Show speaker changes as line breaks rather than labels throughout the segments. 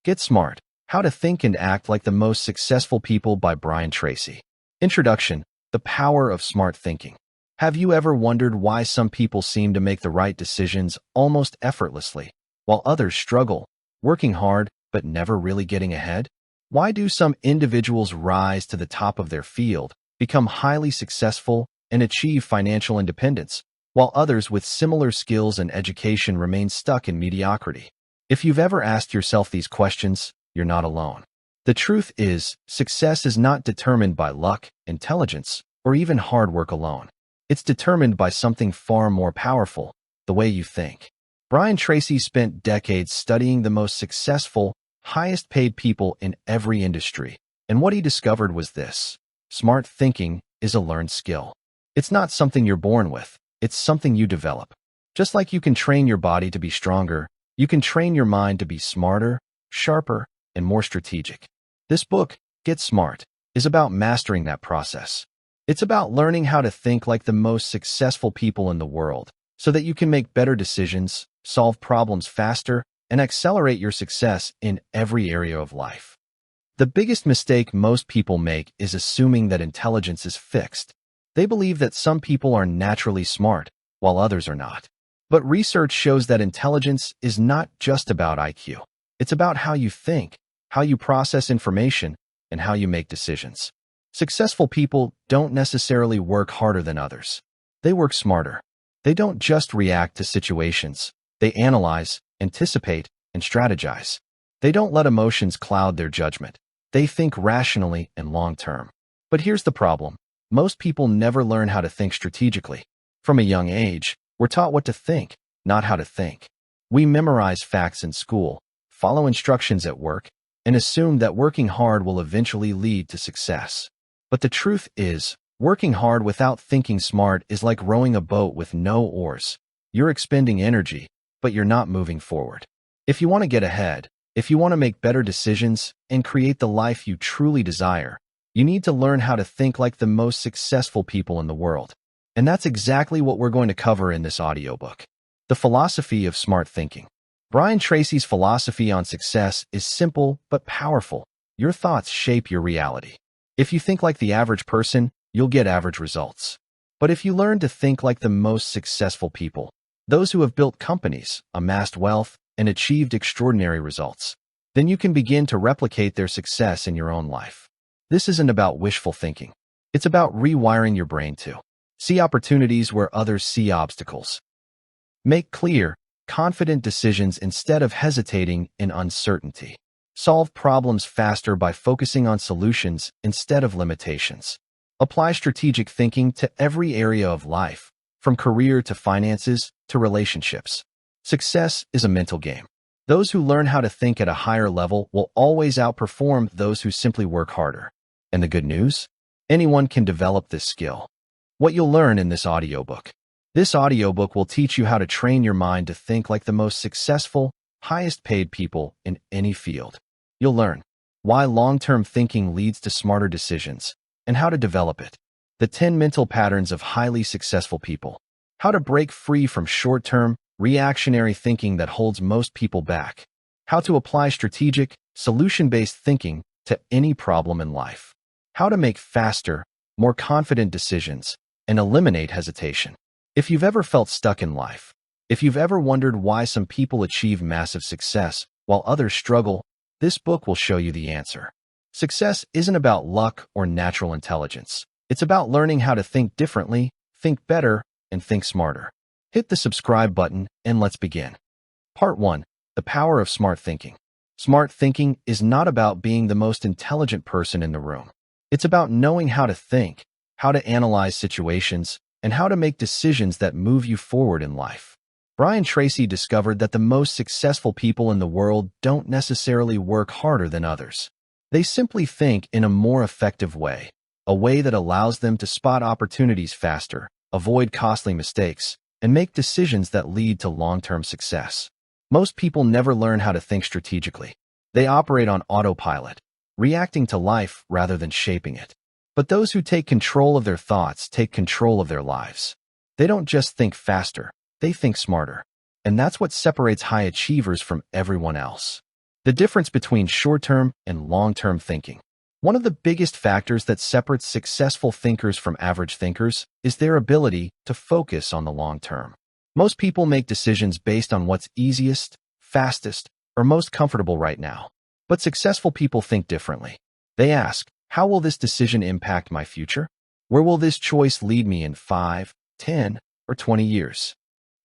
Get Smart: How to Think and Act Like the Most Successful People by Brian Tracy. Introduction: The Power of Smart Thinking. Have you ever wondered why some people seem to make the right decisions almost effortlessly, while others struggle, working hard but never really getting ahead? Why do some individuals rise to the top of their field, become highly successful, and achieve financial independence, while others with similar skills and education remain stuck in mediocrity? If you've ever asked yourself these questions, you're not alone. The truth is, success is not determined by luck, intelligence, or even hard work alone. It's determined by something far more powerful: the way you think. Brian Tracy spent decades studying the most successful, highest-paid people in every industry, and what he discovered was this: smart thinking is a learned skill. It's not something you're born with, it's something you develop. Just like you can train your body to be stronger, you can train your mind to be smarter, sharper, and more strategic. This book, Get Smart, is about mastering that process. It's about learning how to think like the most successful people in the world, so that you can make better decisions, solve problems faster, and accelerate your success in every area of life. The biggest mistake most people make is assuming that intelligence is fixed. They believe that some people are naturally smart, while others are not. But research shows that intelligence is not just about IQ. It's about how you think, how you process information, and how you make decisions. Successful people don't necessarily work harder than others. They work smarter. They don't just react to situations. They analyze, anticipate, and strategize. They don't let emotions cloud their judgment. They think rationally and long-term. But here's the problem: most people never learn how to think strategically. From a young age, we're taught what to think, not how to think. We memorize facts in school, follow instructions at work, and assume that working hard will eventually lead to success. But the truth is, working hard without thinking smart is like rowing a boat with no oars. You're expending energy, but you're not moving forward. If you want to get ahead, if you want to make better decisions and create the life you truly desire, you need to learn how to think like the most successful people in the world. And that's exactly what we're going to cover in this audiobook. The Philosophy of Smart Thinking. Brian Tracy's philosophy on success is simple but powerful. Your thoughts shape your reality. If you think like the average person, you'll get average results. But if you learn to think like the most successful people, those who have built companies, amassed wealth, and achieved extraordinary results, then you can begin to replicate their success in your own life. This isn't about wishful thinking. It's about rewiring your brain to see opportunities where others see obstacles. Make clear, confident decisions instead of hesitating in uncertainty. Solve problems faster by focusing on solutions instead of limitations. Apply strategic thinking to every area of life, from career to finances to relationships. Success is a mental game. Those who learn how to think at a higher level will always outperform those who simply work harder. And the good news? Anyone can develop this skill. What you'll learn in this audiobook. This audiobook will teach you how to train your mind to think like the most successful, highest-paid people in any field. You'll learn why long-term thinking leads to smarter decisions and how to develop it. The 10 mental patterns of highly successful people. How to break free from short-term, reactionary thinking that holds most people back. How to apply strategic, solution-based thinking to any problem in life. How to make faster, more confident decisions and eliminate hesitation. If you've ever felt stuck in life, if you've ever wondered why some people achieve massive success while others struggle, this book will show you the answer. Success isn't about luck or natural intelligence. It's about learning how to think differently, think better, and think smarter. Hit the subscribe button and let's begin. Part 1. The Power of Smart Thinking. Smart thinking is not about being the most intelligent person in the room. It's about knowing how to think, how to analyze situations, and how to make decisions that move you forward in life. Brian Tracy discovered that the most successful people in the world don't necessarily work harder than others. They simply think in a more effective way, a way that allows them to spot opportunities faster, avoid costly mistakes, and make decisions that lead to long-term success. Most people never learn how to think strategically. They operate on autopilot, reacting to life rather than shaping it. But those who take control of their thoughts take control of their lives. They don't just think faster, they think smarter. And that's what separates high achievers from everyone else. The difference between short-term and long-term thinking. One of the biggest factors that separates successful thinkers from average thinkers is their ability to focus on the long term. Most people make decisions based on what's easiest, fastest, or most comfortable right now. But successful people think differently. They ask, how will this decision impact my future? Where will this choice lead me in 5, 10, or 20 years?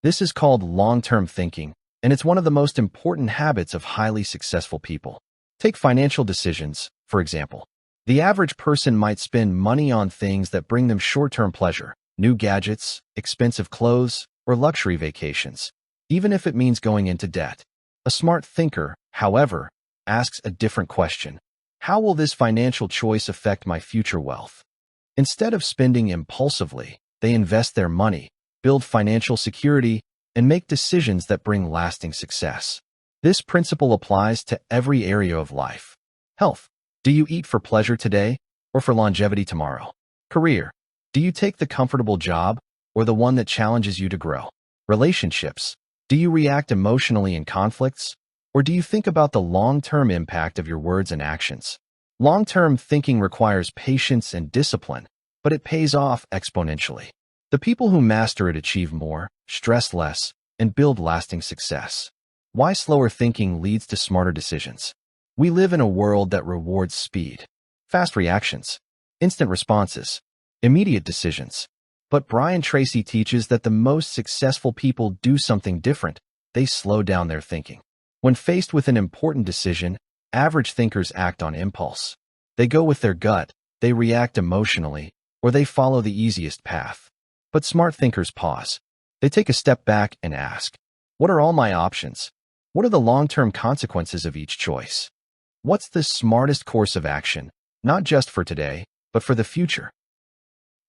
This is called long-term thinking, and it's one of the most important habits of highly successful people. Take financial decisions, for example. The average person might spend money on things that bring them short-term pleasure, new gadgets, expensive clothes, or luxury vacations, even if it means going into debt. A smart thinker, however, asks a different question. How will this financial choice affect my future wealth? Instead of spending impulsively, they invest their money, build financial security, and make decisions that bring lasting success. This principle applies to every area of life. Health. Do you eat for pleasure today or for longevity tomorrow? Career. Do you take the comfortable job or the one that challenges you to grow? Relationships. Do you react emotionally in conflicts or do you think about the long-term impact of your words and actions? Long-term thinking requires patience and discipline, but it pays off exponentially. The people who master it achieve more, stress less, and build lasting success. Why slower thinking leads to smarter decisions? We live in a world that rewards speed, fast reactions, instant responses, immediate decisions. But Brian Tracy teaches that the most successful people do something different. They slow down their thinking. When faced with an important decision, average thinkers act on impulse. They go with their gut, they react emotionally, or they follow the easiest path. But smart thinkers pause. They take a step back and ask, what are all my options? What are the long-term consequences of each choice? What's the smartest course of action, not just for today, but for the future?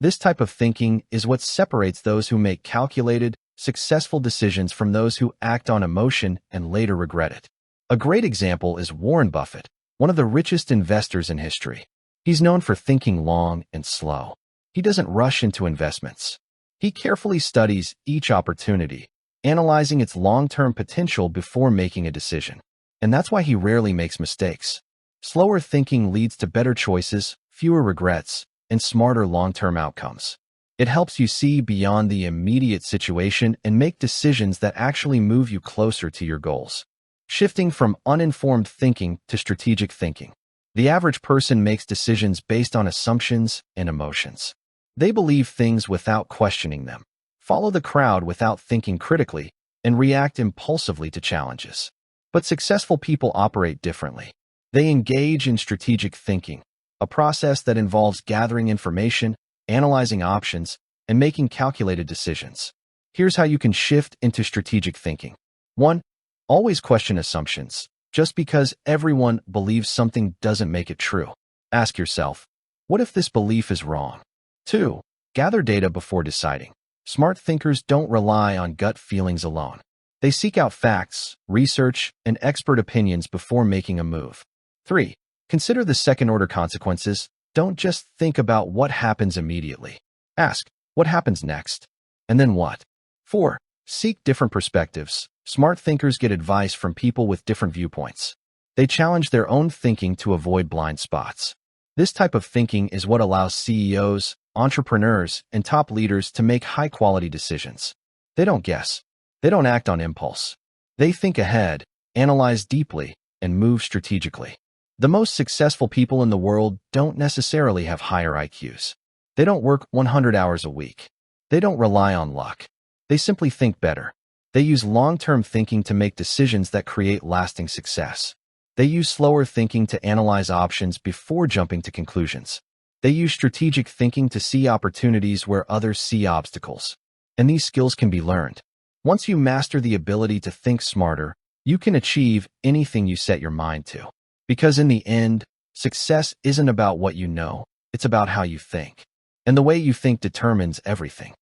This type of thinking is what separates those who make calculated, successful decisions from those who act on emotion and later regret it. A great example is Warren Buffett, one of the richest investors in history. He's known for thinking long and slow. He doesn't rush into investments. He carefully studies each opportunity, analyzing its long-term potential before making a decision. And that's why he rarely makes mistakes. Slower thinking leads to better choices, fewer regrets, and smarter long-term outcomes. It helps you see beyond the immediate situation and make decisions that actually move you closer to your goals. Shifting from uninformed thinking to strategic thinking. The average person makes decisions based on assumptions and emotions. They believe things without questioning them, follow the crowd without thinking critically, and react impulsively to challenges. But successful people operate differently. They engage in strategic thinking, a process that involves gathering information, analyzing options, and making calculated decisions. Here's how you can shift into strategic thinking. 1. Always question assumptions. Just because everyone believes something doesn't make it true. Ask yourself, what if this belief is wrong? 2. Gather data before deciding. Smart thinkers don't rely on gut feelings alone. They seek out facts, research, and expert opinions before making a move. 3. Consider the second-order consequences. Don't just think about what happens immediately. Ask, what happens next? And then what? 4. Seek different perspectives. Smart thinkers get advice from people with different viewpoints. They challenge their own thinking to avoid blind spots. This type of thinking is what allows CEOs, entrepreneurs, and top leaders to make high-quality decisions. They don't guess. They don't act on impulse. They think ahead, analyze deeply, and move strategically. The most successful people in the world don't necessarily have higher IQs. They don't work 100 hours a week. They don't rely on luck. They simply think better. They use long-term thinking to make decisions that create lasting success. They use slower thinking to analyze options before jumping to conclusions. They use strategic thinking to see opportunities where others see obstacles. And these skills can be learned. Once you master the ability to think smarter, you can achieve anything you set your mind to. Because in the end, success isn't about what you know, it's about how you think. And the way you think determines everything.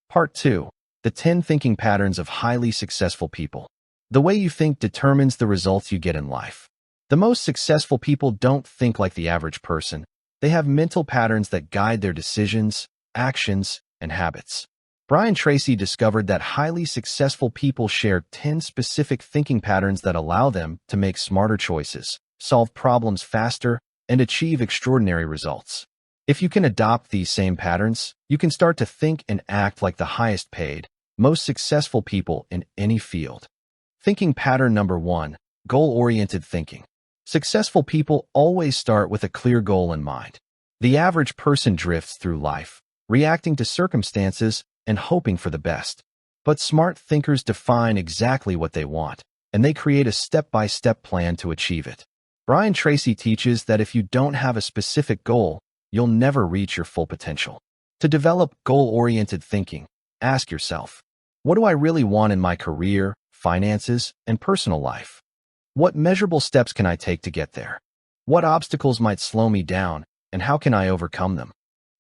Part 2. The 10 thinking patterns of highly successful people. The way you think determines the results you get in life. The most successful people don't think like the average person. They have mental patterns that guide their decisions, actions, and habits. Brian Tracy discovered that highly successful people share 10 specific thinking patterns that allow them to make smarter choices, solve problems faster, and achieve extraordinary results. If you can adopt these same patterns, you can start to think and act like the highest paid, most successful people in any field. Thinking pattern number 1, goal-oriented thinking. Successful people always start with a clear goal in mind. The average person drifts through life, reacting to circumstances and hoping for the best. But smart thinkers define exactly what they want, and they create a step-by-step plan to achieve it. Brian Tracy teaches that if you don't have a specific goal, you'll never reach your full potential. To develop goal-oriented thinking, ask yourself, what do I really want in my career, finances, and personal life? What measurable steps can I take to get there? What obstacles might slow me down, and how can I overcome them?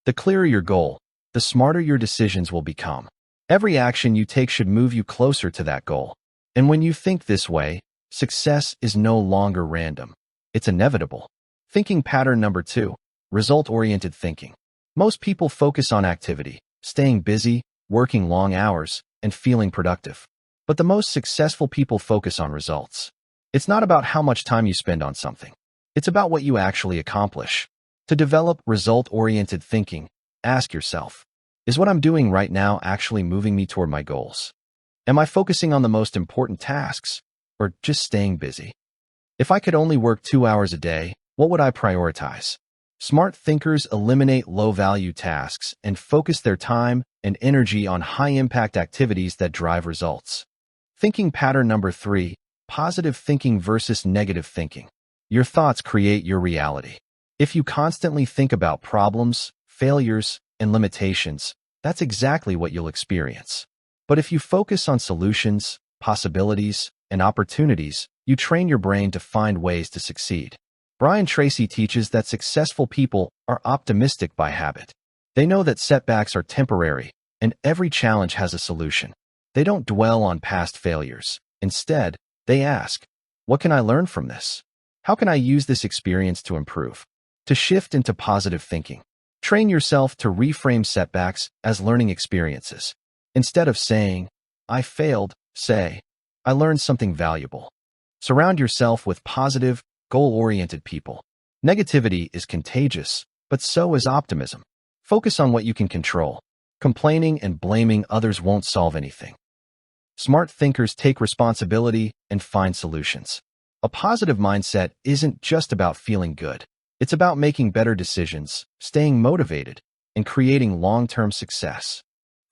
The clearer your goal, the smarter your decisions will become. Every action you take should move you closer to that goal. And when you think this way, success is no longer random. It's inevitable. Thinking pattern number 2, result-oriented thinking. Most people focus on activity, staying busy, working long hours, and feeling productive. But the most successful people focus on results. It's not about how much time you spend on something. It's about what you actually accomplish. To develop result-oriented thinking, ask yourself, is what I'm doing right now actually moving me toward my goals? Am I focusing on the most important tasks, or just staying busy? If I could only work 2 hours a day, what would I prioritize? Smart thinkers eliminate low-value tasks and focus their time and energy on high-impact activities that drive results. Thinking pattern number 3, positive thinking versus negative thinking. Your thoughts create your reality. If you constantly think about problems, failures, and limitations, that's exactly what you'll experience. But if you focus on solutions, possibilities, and opportunities, you train your brain to find ways to succeed. Brian Tracy teaches that successful people are optimistic by habit. They know that setbacks are temporary, and every challenge has a solution. They don't dwell on past failures. Instead, they ask, what can I learn from this? How can I use this experience to improve? To shift into positive thinking, train yourself to reframe setbacks as learning experiences. Instead of saying, I failed, say, I learned something valuable. Surround yourself with positive, goal-oriented people. Negativity is contagious, but so is optimism. Focus on what you can control. Complaining and blaming others won't solve anything. Smart thinkers take responsibility and find solutions. A positive mindset isn't just about feeling good. It's about making better decisions, staying motivated, and creating long-term success.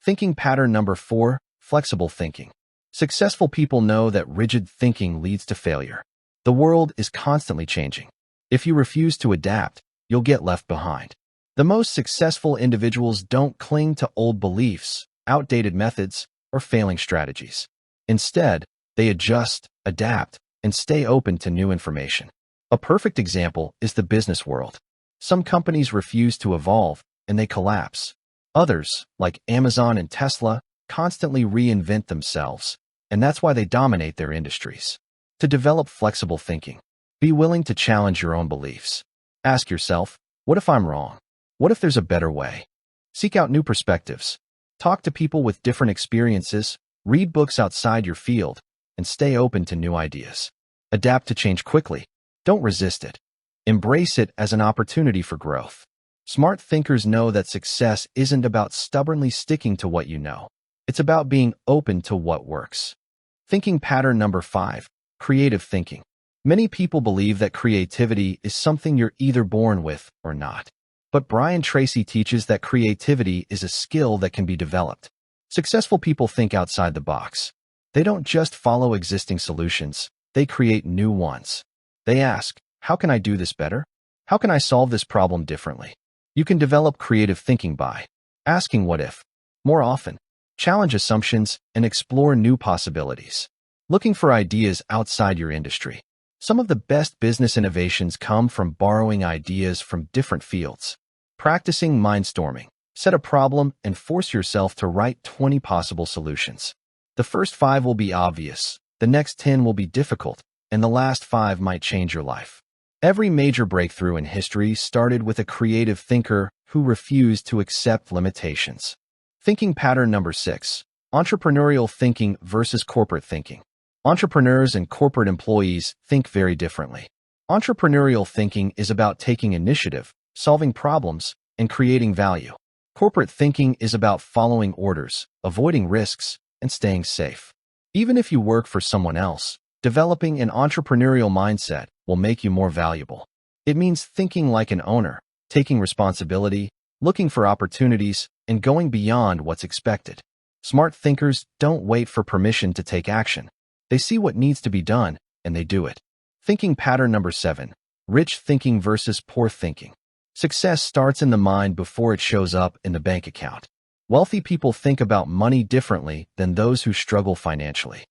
Thinking pattern number 4, flexible thinking. Successful people know that rigid thinking leads to failure. The world is constantly changing. If you refuse to adapt, you'll get left behind. The most successful individuals don't cling to old beliefs, outdated methods, or failing strategies. Instead, they adjust, adapt, and stay open to new information. A perfect example is the business world. Some companies refuse to evolve, and they collapse. Others, like Amazon and Tesla, constantly reinvent themselves, and that's why they dominate their industries. To develop flexible thinking, be willing to challenge your own beliefs. Ask yourself, what if I'm wrong? What if there's a better way? Seek out new perspectives. Talk to people with different experiences, read books outside your field, and stay open to new ideas. Adapt to change quickly. Don't resist it. Embrace it as an opportunity for growth. Smart thinkers know that success isn't about stubbornly sticking to what you know. It's about being open to what works. Thinking pattern number 5, creative thinking. Many people believe that creativity is something you're either born with or not. But Brian Tracy teaches that creativity is a skill that can be developed. Successful people think outside the box. They don't just follow existing solutions, they create new ones. They ask, how can I do this better? How can I solve this problem differently? You can develop creative thinking by asking what if more often, challenge assumptions, and explore new possibilities. Looking for ideas outside your industry. Some of the best business innovations come from borrowing ideas from different fields. Practicing mindstorming. Set a problem and force yourself to write 20 possible solutions. The first 5 will be obvious, the next 10 will be difficult, and the last 5 might change your life. Every major breakthrough in history started with a creative thinker who refused to accept limitations. Thinking pattern number 6. Entrepreneurial thinking versus corporate thinking. Entrepreneurs and corporate employees think very differently. Entrepreneurial thinking is about taking initiative, solving problems, and creating value. Corporate thinking is about following orders, avoiding risks, and staying safe. Even if you work for someone else, developing an entrepreneurial mindset will make you more valuable. It means thinking like an owner, taking responsibility, looking for opportunities, and going beyond what's expected. Smart thinkers don't wait for permission to take action. They see what needs to be done, and they do it. Thinking pattern number 7. Rich thinking versus poor thinking. Success starts in the mind before it shows up in the bank account. Wealthy people think about money differently than those who struggle financially.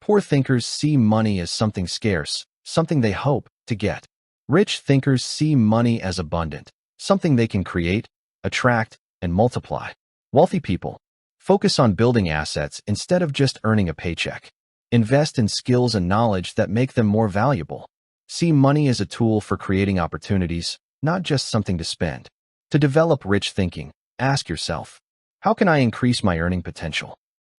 Poor thinkers see money as something scarce, something they hope to get. Rich thinkers see money as abundant, something they can create, attract, and multiply. Wealthy people focus on building assets instead of just earning a paycheck. Invest in skills and knowledge that make them more valuable. See money as a tool for creating opportunities, not just something to spend. To develop rich thinking, ask yourself, how can I increase my earning potential?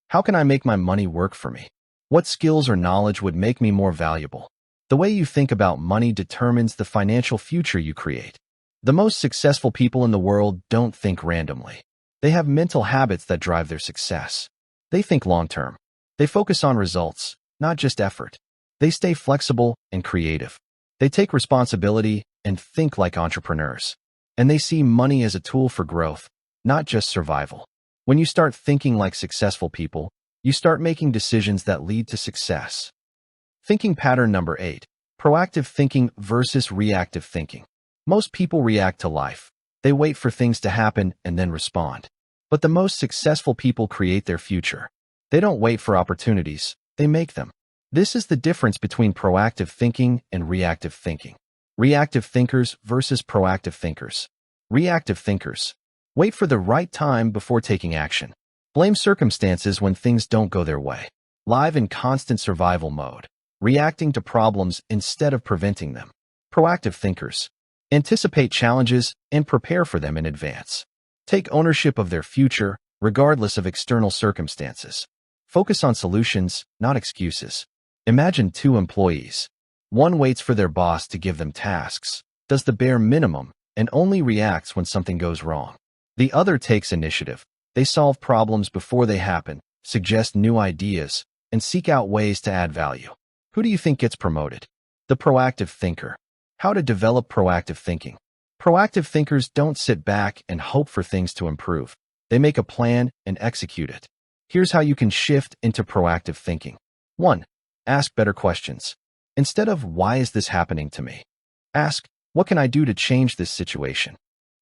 How can I make my money work for me? What skills or knowledge would make me more valuable? The way you think about money determines the financial future you create. The most successful people in the world don't think randomly. They have mental habits that drive their success. They think long-term. They focus on results, not just effort. They stay flexible and creative. They take responsibility and think like entrepreneurs. And they see money as a tool for growth, not just survival. When you start thinking like successful people, you start making decisions that lead to success. Thinking pattern number 8. Proactive thinking versus reactive thinking. Most people react to life. They wait for things to happen and then respond. But the most successful people create their future. They don't wait for opportunities, they make them. This is the difference between proactive thinking and reactive thinking. Reactive thinkers versus proactive thinkers. Reactive thinkers wait for the right time before taking action. Blame circumstances when things don't go their way. Live in constant survival mode, reacting to problems instead of preventing them. Proactive thinkers anticipate challenges and prepare for them in advance. Take ownership of their future, regardless of external circumstances. Focus on solutions, not excuses. Imagine 2 employees. One waits for their boss to give them tasks, does the bare minimum, and only reacts when something goes wrong. The other takes initiative. They solve problems before they happen, suggest new ideas, and seek out ways to add value. Who do you think gets promoted? The proactive thinker. How to develop proactive thinking. Proactive thinkers don't sit back and hope for things to improve. They make a plan and execute it. Here's how you can shift into proactive thinking. 1. Ask better questions. Instead of, why is this happening to me? Ask, what can I do to change this situation?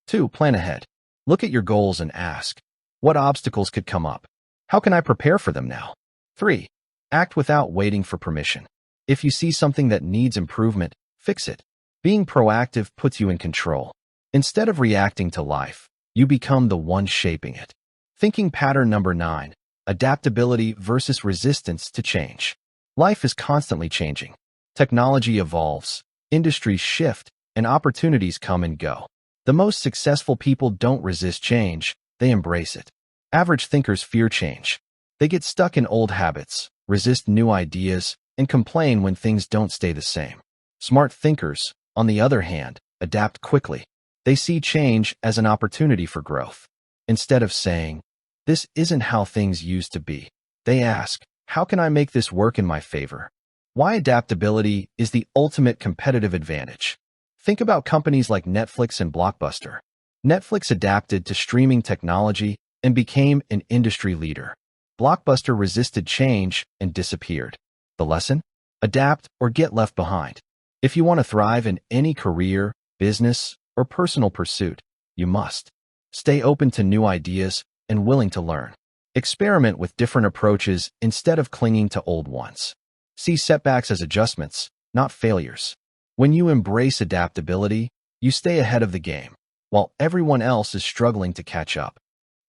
2. Plan ahead. Look at your goals and ask, what obstacles could come up? How can I prepare for them now? 3. Act without waiting for permission. If you see something that needs improvement, fix it. Being proactive puts you in control. Instead of reacting to life, you become the one shaping it. Thinking pattern number 9. Adaptability versus resistance to change. Life is constantly changing. Technology evolves, industries shift, and opportunities come and go. The most successful people don't resist change, they embrace it. Average thinkers fear change. They get stuck in old habits, resist new ideas, and complain when things don't stay the same. Smart thinkers, on the other hand, adapt quickly. They see change as an opportunity for growth. Instead of saying, this isn't how things used to be, they ask, how can I make this work in my favor? Why adaptability is the ultimate competitive advantage. Think about companies like Netflix and Blockbuster. Netflix adapted to streaming technology and became an industry leader. Blockbuster resisted change and disappeared. The lesson? Adapt or get left behind. If you want to thrive in any career, business, or personal pursuit, you must stay open to new ideas and willing to learn. Experiment with different approaches instead of clinging to old ones. See setbacks as adjustments, not failures. When you embrace adaptability, you stay ahead of the game, while everyone else is struggling to catch up.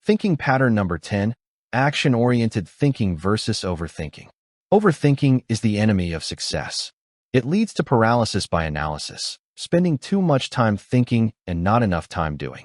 Thinking pattern number 10. Action-oriented thinking versus overthinking. Overthinking is the enemy of success. It leads to paralysis by analysis, spending too much time thinking and not enough time doing.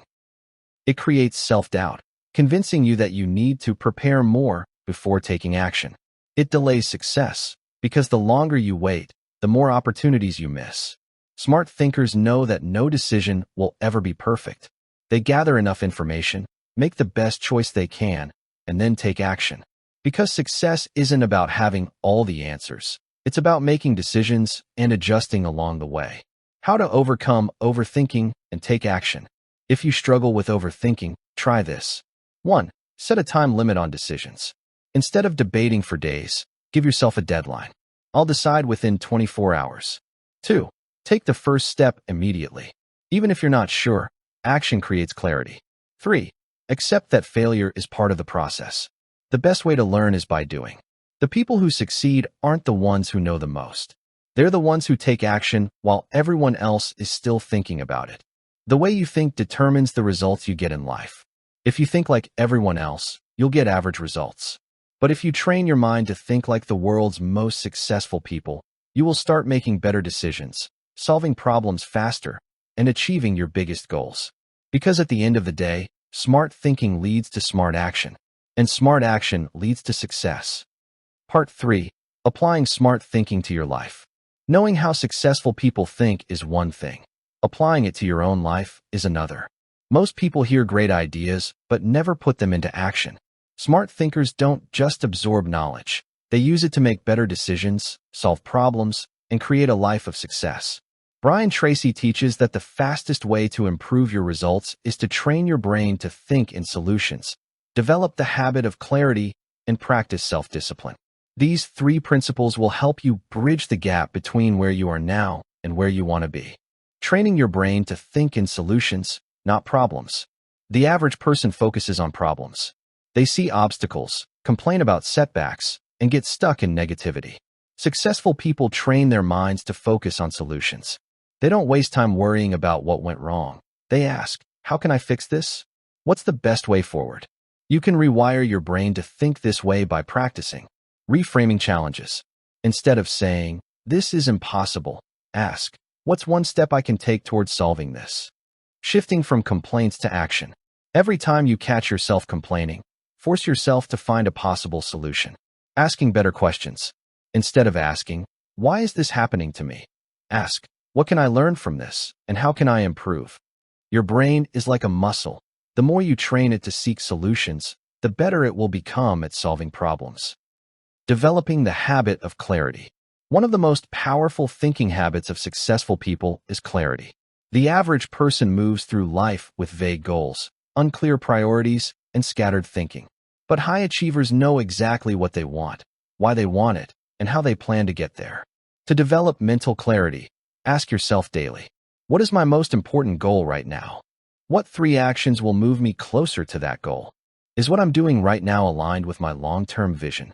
It creates self-doubt. convincing you that you need to prepare more before taking action. It delays success, because the longer you wait, the more opportunities you miss. Smart thinkers know that no decision will ever be perfect. They gather enough information, make the best choice they can, and then take action. Because success isn't about having all the answers. It's about making decisions and adjusting along the way. How to overcome overthinking and take action. If you struggle with overthinking, try this. 1. Set a time limit on decisions. Instead of debating for days, give yourself a deadline. I'll decide within 24 hours. 2. Take the first step immediately. Even if you're not sure, action creates clarity. 3. Accept that failure is part of the process. The best way to learn is by doing. The people who succeed aren't the ones who know the most. They're the ones who take action while everyone else is still thinking about it. The way you think determines the results you get in life. If you think like everyone else, you'll get average results. But if you train your mind to think like the world's most successful people, you will start making better decisions, solving problems faster, and achieving your biggest goals. Because at the end of the day, smart thinking leads to smart action, and smart action leads to success. Part 3. Applying smart thinking to your life. Knowing how successful people think is one thing. Applying it to your own life is another. Most people hear great ideas, but never put them into action. Smart thinkers don't just absorb knowledge. They use it to make better decisions, solve problems, and create a life of success. Brian Tracy teaches that the fastest way to improve your results is to train your brain to think in solutions, develop the habit of clarity, and practice self-discipline. These 3 principles will help you bridge the gap between where you are now and where you want to be. Training your brain to think in solutions, not problems. The average person focuses on problems. They see obstacles, complain about setbacks, and get stuck in negativity. Successful people train their minds to focus on solutions. They don't waste time worrying about what went wrong. They ask, how can I fix this? What's the best way forward? You can rewire your brain to think this way by practicing. Reframing challenges. Instead of saying, this is impossible, ask, what's one step I can take towards solving this? Shifting from complaints to action. Every time you catch yourself complaining, force yourself to find a possible solution. Asking better questions. Instead of asking, why is this happening to me? Ask, what can I learn from this, and how can I improve? Your brain is like a muscle. The more you train it to seek solutions, the better it will become at solving problems. Developing the habit of clarity. One of the most powerful thinking habits of successful people is clarity. The average person moves through life with vague goals, unclear priorities, and scattered thinking. But high achievers know exactly what they want, why they want it, and how they plan to get there. To develop mental clarity, ask yourself daily, what is my most important goal right now? What 3 actions will move me closer to that goal? Is what I'm doing right now aligned with my long-term vision?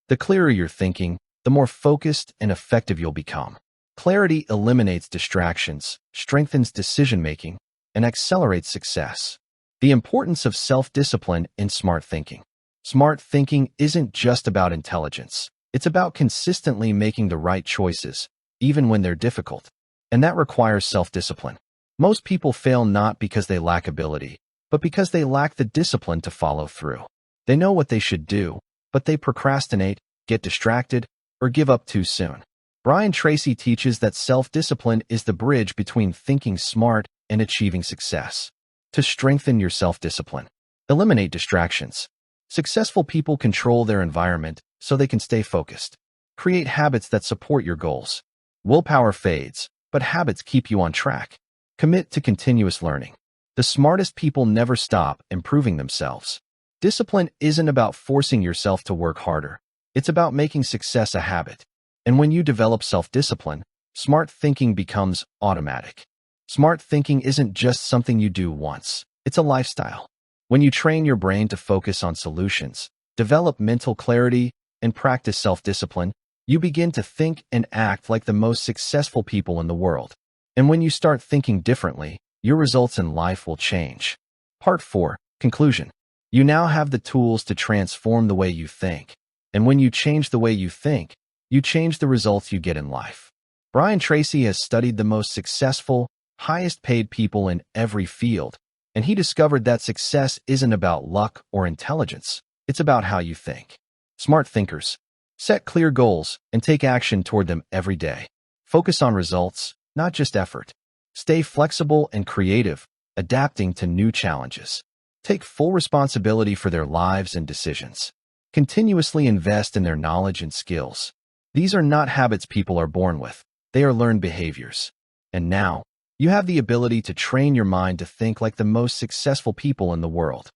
The clearer you're thinking, the more focused and effective you'll become. Clarity eliminates distractions, strengthens decision-making, and accelerates success. The importance of self-discipline in smart thinking. Smart thinking isn't just about intelligence. It's about consistently making the right choices, even when they're difficult. And that requires self-discipline. Most people fail not because they lack ability, but because they lack the discipline to follow through. They know what they should do, but they procrastinate, get distracted, or give up too soon. Brian Tracy teaches that self-discipline is the bridge between thinking smart and achieving success. To strengthen your self-discipline, eliminate distractions. Successful people control their environment so they can stay focused. Create habits that support your goals. Willpower fades, but habits keep you on track. Commit to continuous learning. The smartest people never stop improving themselves. Discipline isn't about forcing yourself to work harder. It's about making success a habit. And when you develop self-discipline, smart thinking becomes automatic. Smart thinking isn't just something you do once. It's a lifestyle. When you train your brain to focus on solutions, develop mental clarity, and practice self-discipline, you begin to think and act like the most successful people in the world. And when you start thinking differently, your results in life will change. Part 4. Conclusion. You now have the tools to transform the way you think. And when you change the way you think, you change the results you get in life. Brian Tracy has studied the most successful, highest paid people in every field, and he discovered that success isn't about luck or intelligence. It's about how you think. Smart thinkers set clear goals and take action toward them every day. Focus on results, not just effort. Stay flexible and creative, adapting to new challenges. Take full responsibility for their lives and decisions. Continuously invest in their knowledge and skills. These are not habits people are born with. They are learned behaviors. And now, you have the ability to train your mind to think like the most successful people in the world.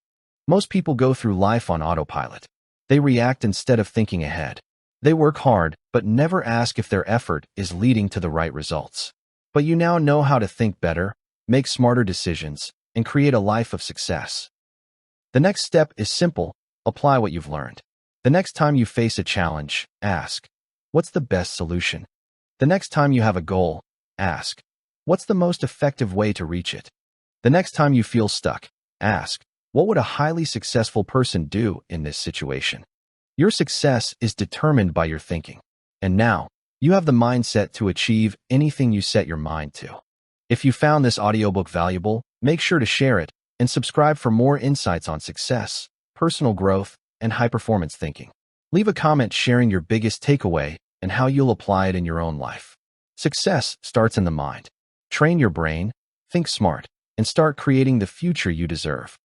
Most people go through life on autopilot. They react instead of thinking ahead. They work hard, but never ask if their effort is leading to the right results. But you now know how to think better, make smarter decisions, and create a life of success. The next step is simple: apply what you've learned. The next time you face a challenge, ask, what's the best solution? The next time you have a goal, ask, what's the most effective way to reach it? The next time you feel stuck, ask, what would a highly successful person do in this situation? Your success is determined by your thinking. And now, you have the mindset to achieve anything you set your mind to. If you found this audiobook valuable, make sure to share it and subscribe for more insights on success, personal growth, and high-performance thinking. Leave a comment sharing your biggest takeaway and how you'll apply it in your own life. Success starts in the mind. Train your brain, think smart, and start creating the future you deserve.